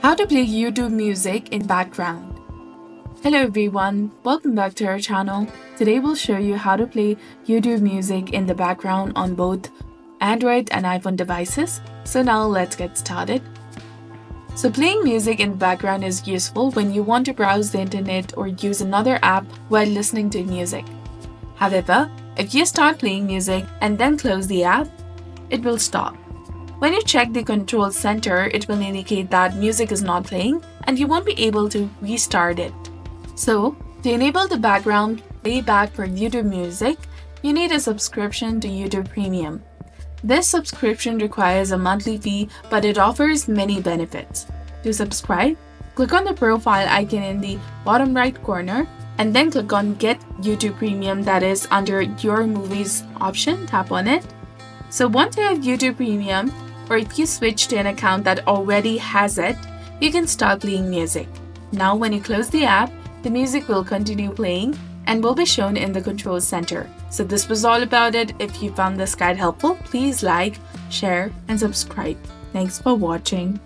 How to play YouTube music in background. Hello everyone, welcome back to our channel. Today we'll show you how to play YouTube music in the background on both Android and iPhone devices. So now let's get started. So playing music in the background is useful when you want to browse the internet or use another app while listening to music. However, if you start playing music and then close the app, it will stop. When you check the control center, it will indicate that music is not playing and you won't be able to restart it. So, to enable the background playback for YouTube music, you need a subscription to YouTube Premium. This subscription requires a monthly fee, but it offers many benefits. To subscribe, click on the profile icon in the bottom right corner and then click on Get YouTube Premium, that is under Your Movies option, tap on it. So once you have YouTube Premium, or if you switch to an account that already has it, you can start playing music. Now when you close the app, the music will continue playing and will be shown in the control center. So this was all about it. If you found this guide helpful, please like, share, and subscribe. Thanks for watching.